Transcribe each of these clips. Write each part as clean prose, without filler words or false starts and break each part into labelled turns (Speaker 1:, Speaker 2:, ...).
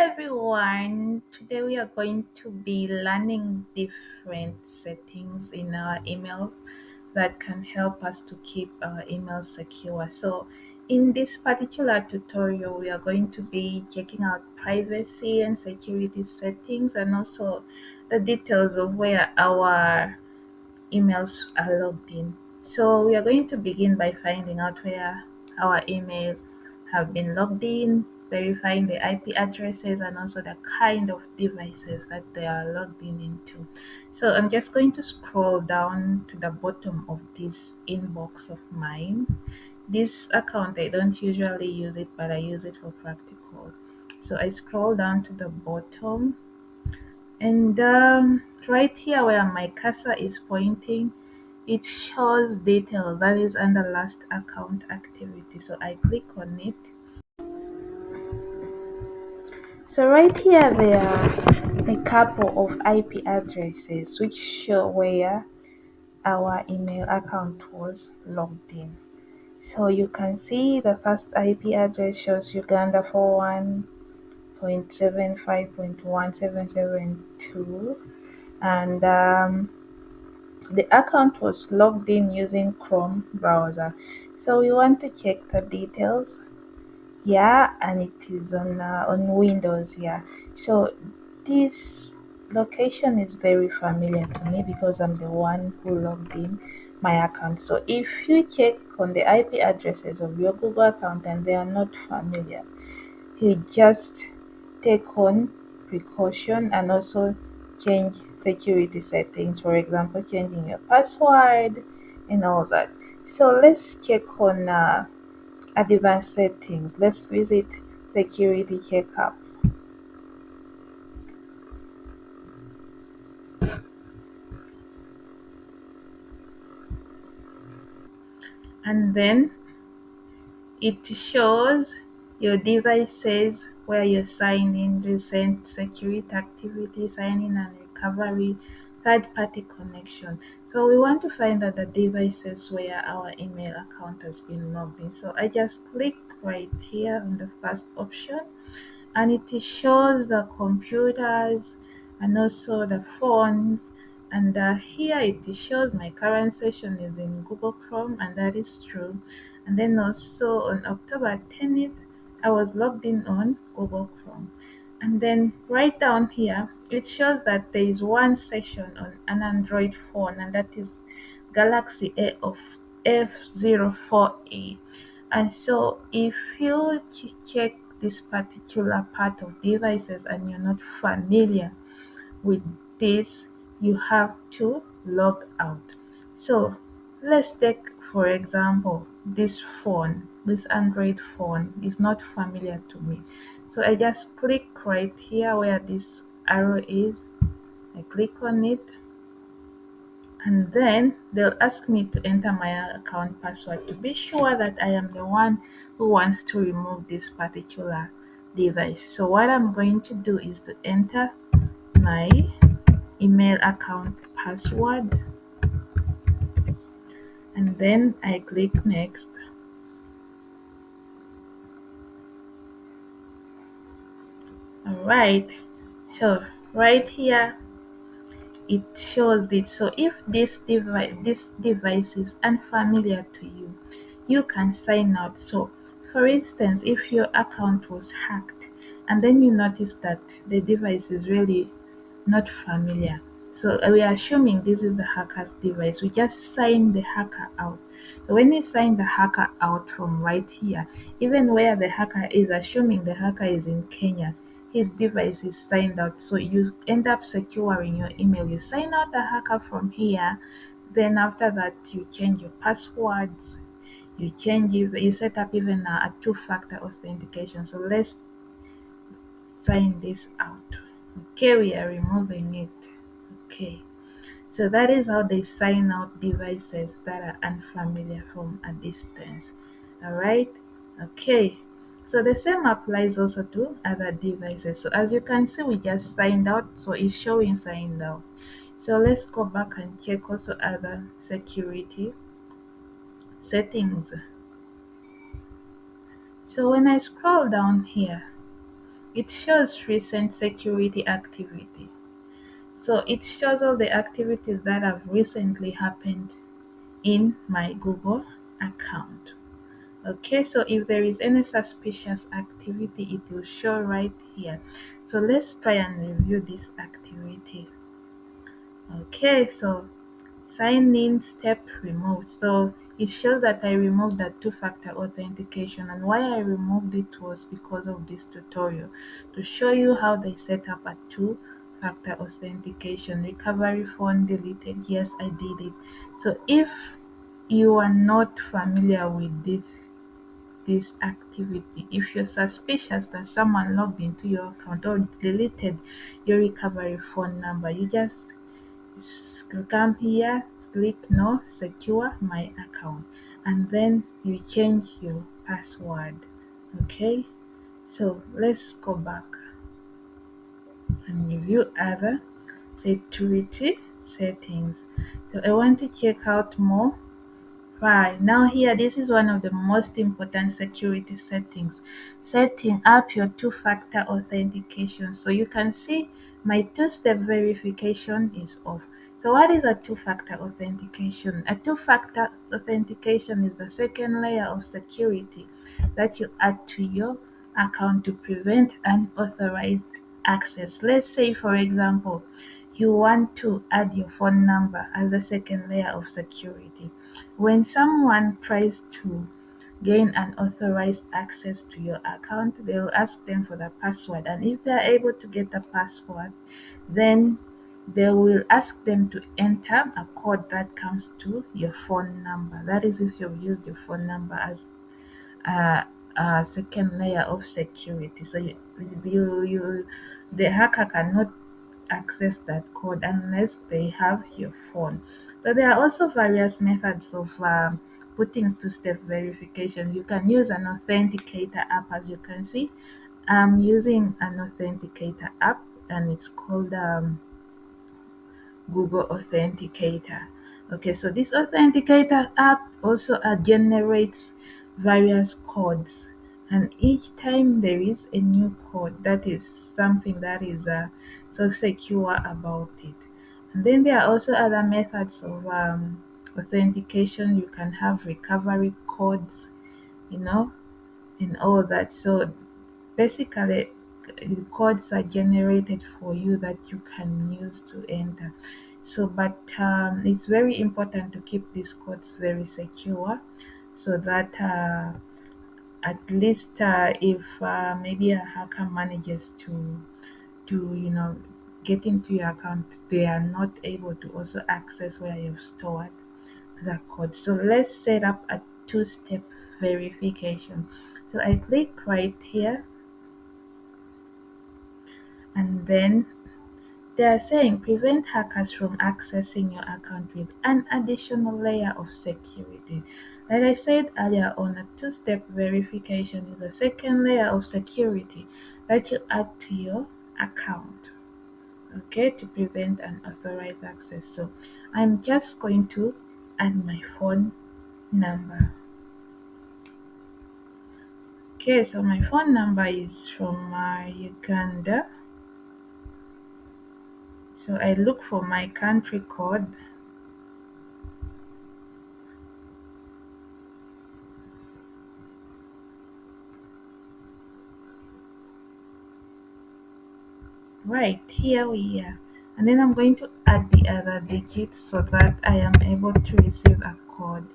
Speaker 1: everyone. Today we are going to be learning different settings in our emails that can help us to keep our emails secure. So, in this particular tutorial, we are going to be checking out privacy and security settings and also the details of where our emails are logged in. So we are going to begin by finding out where our emails have been logged in, verifying the IP addresses and also the kind of devices that they are logged in into. So I'm just going to scroll down to the bottom of this inbox of mine. This account, I don't usually use it, but I use it for practical. So I scroll down to the bottom and right here where my cursor is pointing, it shows details that is under last account activity. So I click on it. So right here there are a couple of IP addresses which show where our email account was logged in. So you can see the first IP address shows Uganda 41.75.1772 and the account was logged in using Chrome browser. So we want to check the details. Yeah, and it is on Windows. Yeah, so this location is very familiar to me because I'm the one who logged in my account. So if you check on the IP addresses of your Google account and they are not familiar, you just take on precaution and also change security settings, for example changing your password and all that. So let's check on advanced settings. Let's visit security checkup, and then it shows your devices where you sign in, recent security activity, sign in and recovery, third party connection. So we want to find out the devices where our email account has been logged in. So I just click right here on the first option and it shows the computers and also the phones, and here it shows my current session is in Google Chrome, and that is true. And then also on October 10th I was logged in on Google Chrome, and then right down here it shows that there is one session on an Android phone, and that is Galaxy A of F04A. And so if you check this particular part of devices and you're not familiar with this, you have to log out. So let's take for example this phone, this Android phone is not familiar to me. So I just click right here where this arrow is. I click on it and then they'll ask me to enter my account password to be sure that I am the one who wants to remove this particular device. So what I'm going to do is to enter my email account password and then I click next. Alright, so right here it shows it. So if this device is unfamiliar to you, you can sign out. So for instance, if your account was hacked and then you notice that the device is really not familiar, so we are assuming this is the hacker's device, we just sign the hacker out. So when you sign the hacker out from right here, even where the hacker is, assuming the hacker is in Kenya, his device is signed out, so you end up securing your email. You sign out the hacker from here, then after that you change your passwords, you set up even a two-factor authentication. So let's sign this out. Okay, we are removing it. Okay, so that is how they sign out devices that are unfamiliar from a distance. All right. Okay, so the same applies also to other devices. So as you can see, we just signed out, so it's showing signed out. So let's go back and check also other security settings. So when I scroll down here, it shows recent security activity. So it shows all the activities that have recently happened in my Google account. Okay, so if there is any suspicious activity, it will show right here. So let's try and review this activity. Okay, so sign in step removed. So it shows that I removed that two-factor authentication, and why I removed it was because of this tutorial to show you how they set up a two-factor authentication. Recovery phone deleted. Yes, I did it. So if you are not familiar with this activity, if you're suspicious that someone logged into your account or deleted your recovery phone number, you just come here, click no, secure my account, and then you change your password. Okay, so let's go back and review other security settings. So I want to check out more. Right, now here this is one of the most important security settings, setting up your two-factor authentication. So you can see my two-step verification is off. So what is a two-factor authentication? A two-factor authentication is the second layer of security that you add to your account to prevent unauthorized access. Let's say, for example, you want to add your phone number as a second layer of security. When someone tries to gain unauthorized access to your account, they'll ask them for the password. And if they're able to get the password, then they will ask them to enter a code that comes to your phone number. That is if you've used your phone number as a, a second layer of security. So the hacker cannot access that code unless they have your phone. So there are also various methods of putting two-step verification. You can use an authenticator app, as you can see. I'm using an authenticator app, and it's called Google Authenticator. Okay, so this authenticator app also generates various codes, and each time there is a new code, that is something that is so secure about it. And then there are also other methods of authentication. You can have recovery codes, you know, and all that. So basically, the codes are generated for you that you can use to enter. So, but it's very important to keep these codes very secure so that at least if maybe a hacker manages to get into your account, they are not able to also access where you've stored the code. So let's set up a two-step verification. So I click right here, and then they are saying prevent hackers from accessing your account with an additional layer of security. Like I said earlier on, a two-step verification is a second layer of security that you add to your account, okay, to prevent unauthorized access. So I'm just going to add my phone number. Okay, so my phone number is from Uganda. So I look for my country code. Right, here we are. And then I'm going to add the other digits so that I am able to receive a code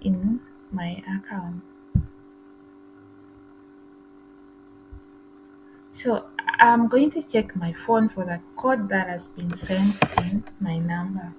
Speaker 1: in my account. So I'm going to check my phone for the code that has been sent in my number.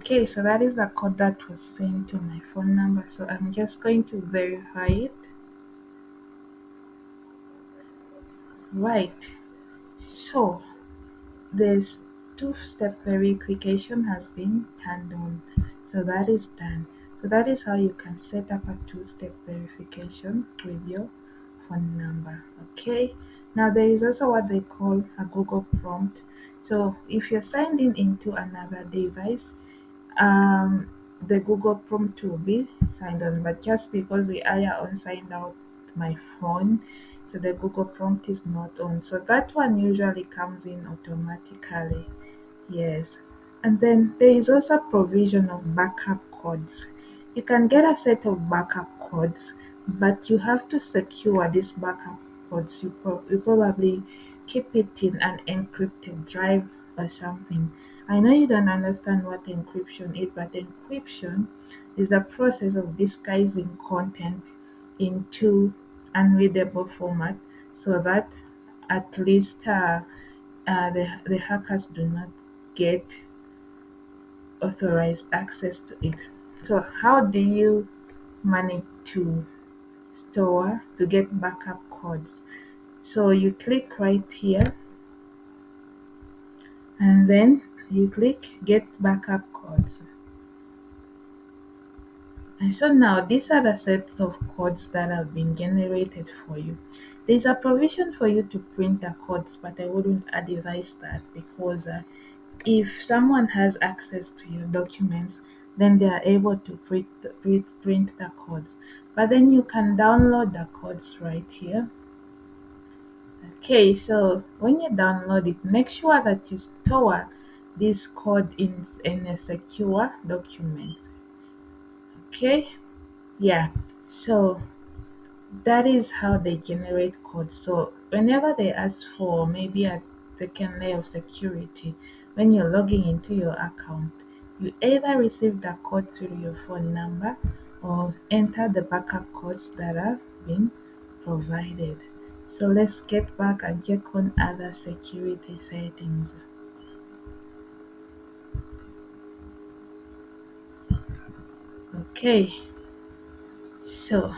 Speaker 1: Okay, so that is the code that was sent to my phone number. So I'm just going to verify it. Right. So this two-step verification has been turned on. So that is done. So that is how you can set up a two-step verification with your phone number. Okay. Now there is also what they call a Google prompt. So if you're signed in into another device, um, the Google prompt will be signed on. But just because we are on signed out my phone, so the Google prompt is not on. So that one usually comes in automatically. Yes. And then there is also provision of backup codes. You can get a set of backup codes, but you have to secure these backup codes. You probably keep it in an encrypted drive or something. I know you don't understand what encryption is, but encryption is the process of disguising content into unreadable format so that at least the hackers do not get authorized access to it. So how do you manage to get backup codes? So you click right here and then you click get backup codes. And so now these are the sets of codes that have been generated for you. There's a provision for you to print the codes, but I wouldn't advise that because if someone has access to your documents, then they are able to print the codes. But then you can download the codes right here. Okay, so when you download it, make sure that you store this code in a secure document. Okay, yeah. So that is how they generate codes. So whenever they ask for maybe a second layer of security, when you're logging into your account, you either receive the code through your phone number or enter the backup codes that have been provided. So let's get back and check on other security settings. Okay, so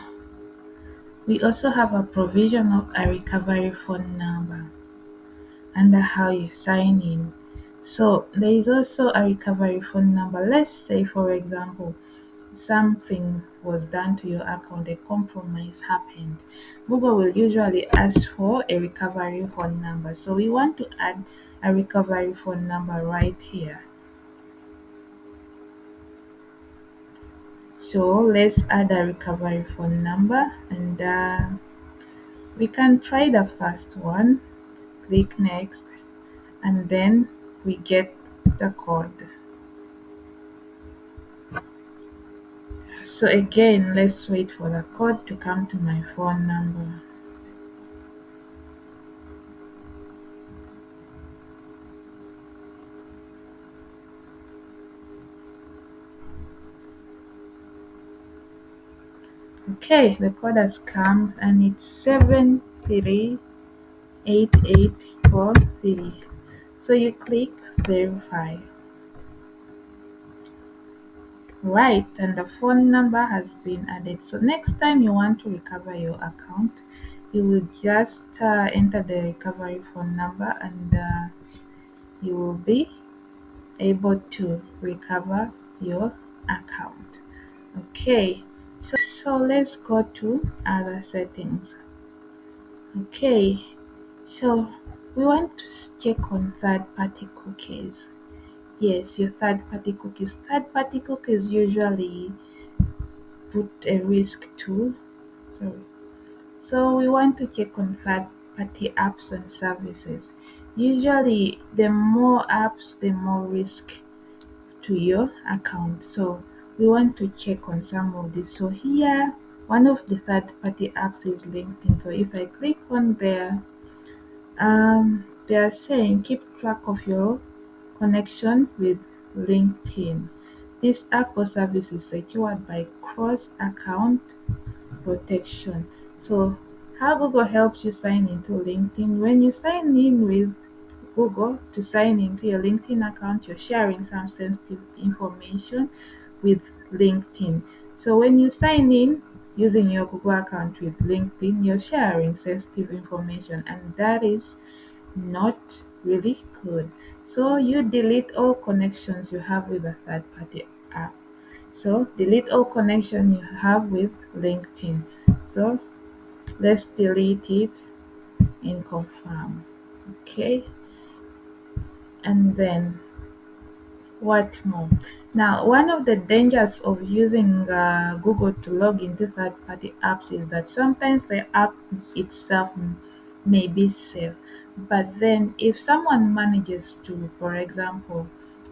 Speaker 1: we also have a provision of a recovery phone number under how you sign in. So there is also a recovery phone number. Let's say, for example, something was done to your account, a compromise happened. Google will usually ask for a recovery phone number. So we want to add a recovery phone number right here. So let's add a recovery phone number and we can try the first one. Click next and then we get the code. So again, let's wait for the code to come to my phone number. Okay, the code has come and it's 738843. So you click verify. Right, and the phone number has been added. So next time you want to recover your account, you will just enter the recovery phone number and you will be able to recover your account. Okay, so let's go to other settings. Okay, so we want to check on third party cookies. Yes, your third party cookies. Third party cookies usually put a risk to. Sorry. So we want to check on third party apps and services. Usually, the more apps, the more risk to your account. So we want to check on some of these. So here, one of the third party apps is LinkedIn. So if I click on there, they are saying keep track of your connection with LinkedIn. This app or service is secured by cross account protection. So how Google helps you sign into LinkedIn? When you sign in with Google to sign into your LinkedIn account, you're sharing some sensitive information with LinkedIn. So when you sign in using your Google account with LinkedIn, you're sharing sensitive information, and that is not really good. So you delete all connections you have with a third party app. So delete all connection you have with LinkedIn. So let's delete it and confirm. Okay, and then what more? Now, one of the dangers of using Google to log into third-party apps is that sometimes the app itself may be safe, but then if someone manages to, for example,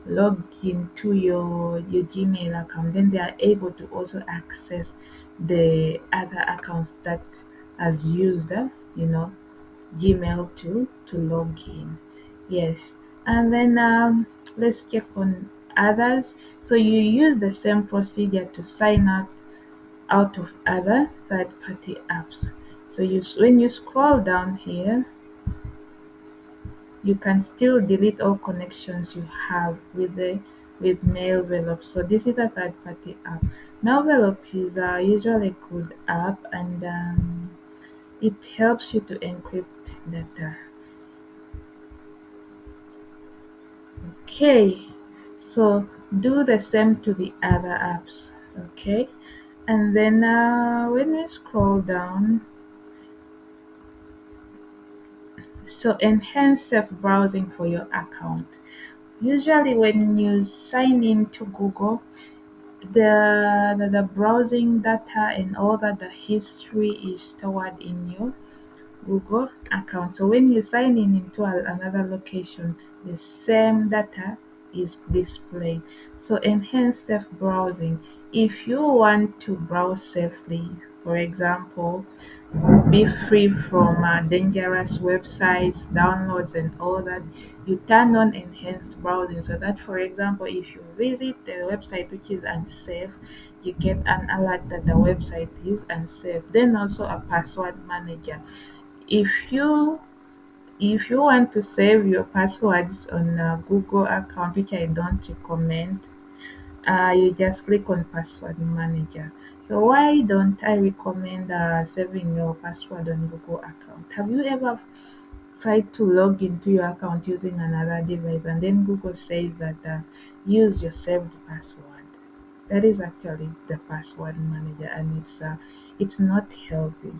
Speaker 1: log into your Gmail account, then they are able to also access the other accounts that has used Gmail to log in. Yes, and then let's check on others. So you use the same procedure to sign out of other third-party apps. So when you scroll down here, you can still delete all connections you have with Mailvelope. So this is a third-party app. Mailvelope is usually a good app, and it helps you to encrypt data. Okay, so do the same to the other apps. Okay, and then when we scroll down, so enhance safe browsing for your account. Usually when you sign in to Google, the browsing data and all that, the history is stored in your Google account. So when you sign in into another location, the same data is displayed. So enhance safe browsing. If you want to browse safely, for example, be free from dangerous websites, downloads, and all that, you turn on enhanced browsing so that, for example, if you visit the website which is unsafe, you get an alert that the website is unsafe. Then also a password manager. If you want to save your passwords on a Google account, which I don't recommend, you just click on password manager. So why don't I recommend saving your password on Google account? Have you ever tried to log into your account using another device, and then Google says that use your saved password? That is actually the password manager, and it's not healthy.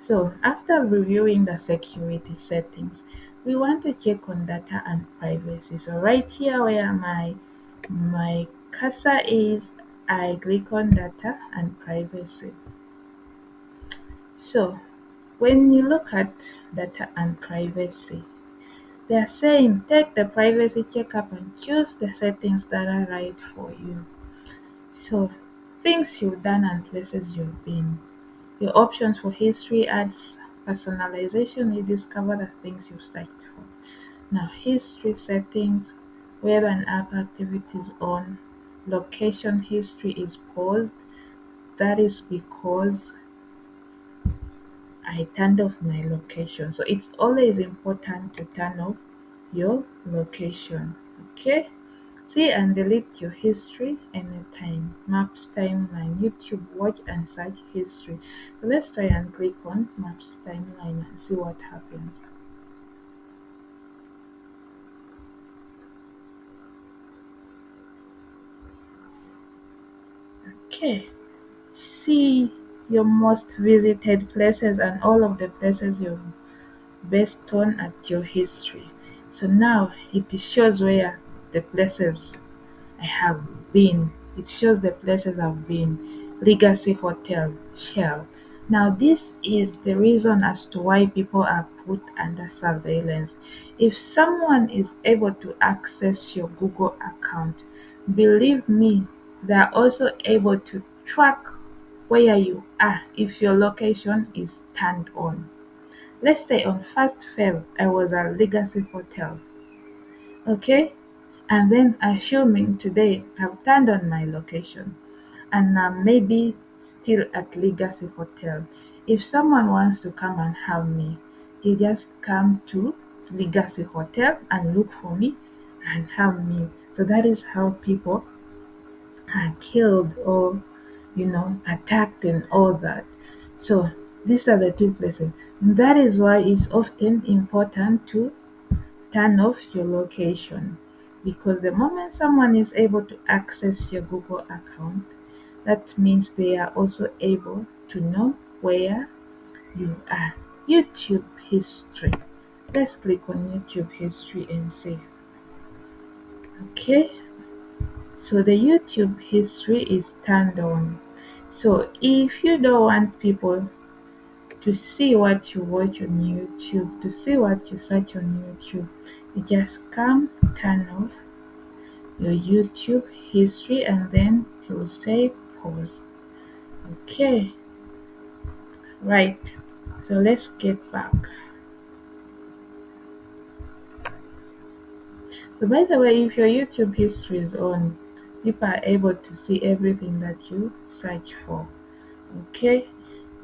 Speaker 1: So after reviewing the security settings, we want to check on data and privacy. So right here where my cursor is, I click on data and privacy. So when you look at data and privacy, they are saying take the privacy checkup and choose the settings that are right for you. So things you've done and places you've been. Your options for history adds personalization. You discover the things you've searched for. Now history settings, web and app activities on, location history is paused. That is because I turned off my location. So it's always important to turn off your location. Okay? See and delete your history anytime. Maps timeline, YouTube watch and search history. So let's try and click on Maps timeline and see what happens. Okay. See your most visited places and all of the places you've based on at your history. So now it shows where the places I have been. It shows the places I've been. Legacy Hotel, Shell. Now this is the reason as to why people are put under surveillance. If someone is able to access your Google account, believe me, they are also able to track where you are if your location is turned on. Let's say on 1st Feb I was at Legacy Hotel, okay? And then assuming today I've turned on my location and I'm maybe still at Legacy Hotel. If someone wants to come and have me, they just come to Legacy Hotel and look for me and have me. So that is how people are killed or attacked and all that. So these are the two places. That is why it's often important to turn off your location, because the moment someone is able to access your Google account, that means they are also able to know where you are. YouTube history. Let's click on YouTube history and see. Okay, so the YouTube history is turned on. So if you don't want people to see what you watch on YouTube, to see what you search on YouTube, you just come turn off your YouTube history and then it will say pause. Okay, right. So let's get back. So by the way, if your YouTube history is on, people are able to see everything that you search for. Okay,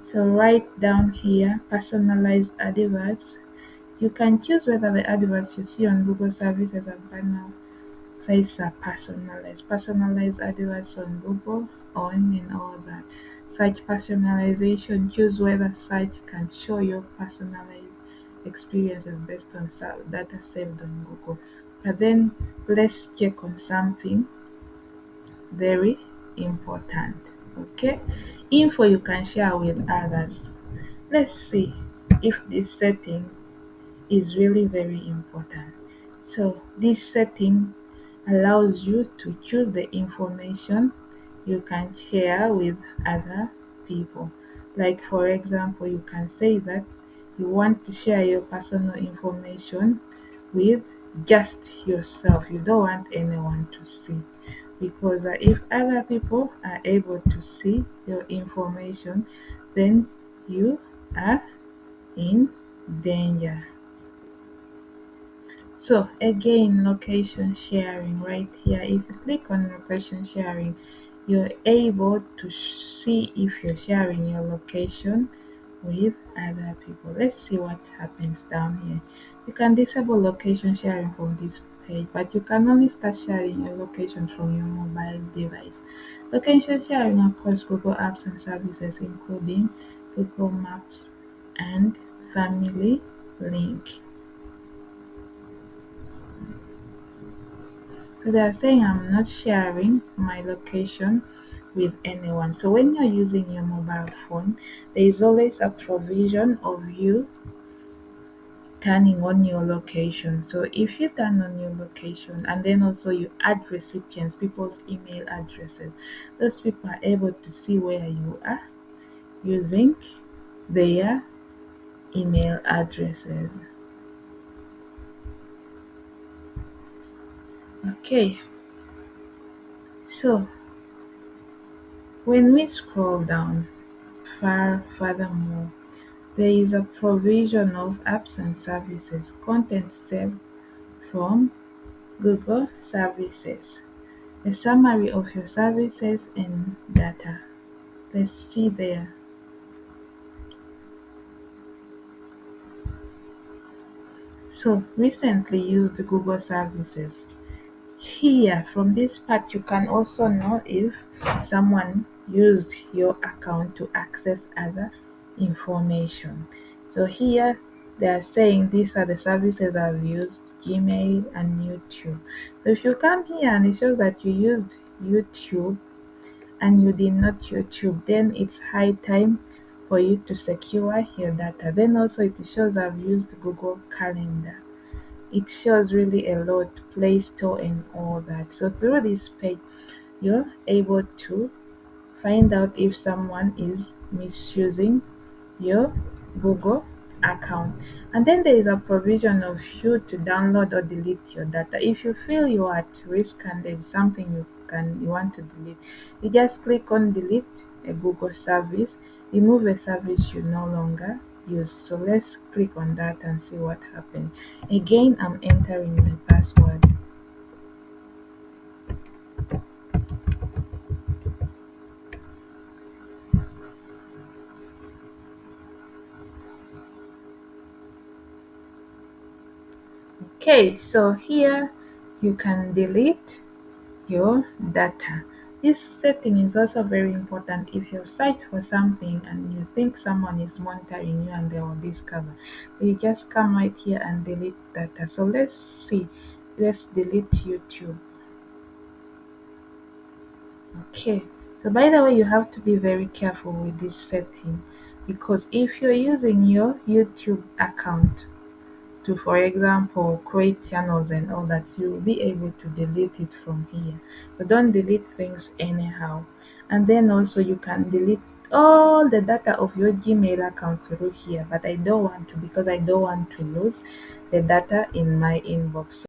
Speaker 1: so right down here, personalized adverts. You can choose whether the adverts you see on Google services and partner sites are personalized. Personalized adverts on Google, on and all that. Search personalization. Choose whether search can show your personalized experiences based on data saved on Google. But then let's check on something very important. Okay, info you can share with others. Let's see if this setting is really very important. So this setting allows you to choose the information you can share with other people. Like for example, you can say that you want to share your personal information with just yourself. You don't want anyone to see, because if other people are able to see your information, then you are in danger. So again, location sharing right here. If you click on location sharing, you're able to see if you're sharing your location with other people. Let's see what happens down here. You can disable location sharing from this page, but you can only start sharing your location from your mobile device. Location sharing across Google apps and services including Google Maps and Family Link. So they are saying I'm not sharing my location with anyone. So when you're using your mobile phone, there is always a provision of you turning on your location. So if you turn on your location and then also you add recipients, people's email addresses, those people are able to see where you are using their email addresses. Okay, so when we scroll down furthermore, there is a provision of apps and services, content saved from Google services, a summary of your services and data. Let's see there. So recently used Google services. Here from this part you can also know if someone used your account to access other information. So here they are saying these are the services I've used: Gmail and YouTube. So if you come here and it shows that you used YouTube and you did not YouTube, then it's high time for you to secure your data. Then also it shows I've used Google Calendar. It shows really a lot, Play Store and all that. So through this page, you're able to find out if someone is misusing your Google account. And then there is a provision of you to download or delete your data. If you feel you are at risk and there is something you want to delete, you just click on delete a Google service, remove a service you no longer use. So let's click on that and see what happens. Again, I'm entering my password. Okay, so here you can delete your data. This setting is also very important if you search for something and you think someone is monitoring you and they will discover. You just come right here and delete data. So let's see. Let's delete YouTube. Okay. So by the way, you have to be very careful with this setting because if you're using your YouTube account to, for example, create channels and all that, you will be able to delete it from here. So don't delete things anyhow. And then also you can delete all the data of your Gmail account through here, but I don't want to because I don't want to lose the data in my inbox.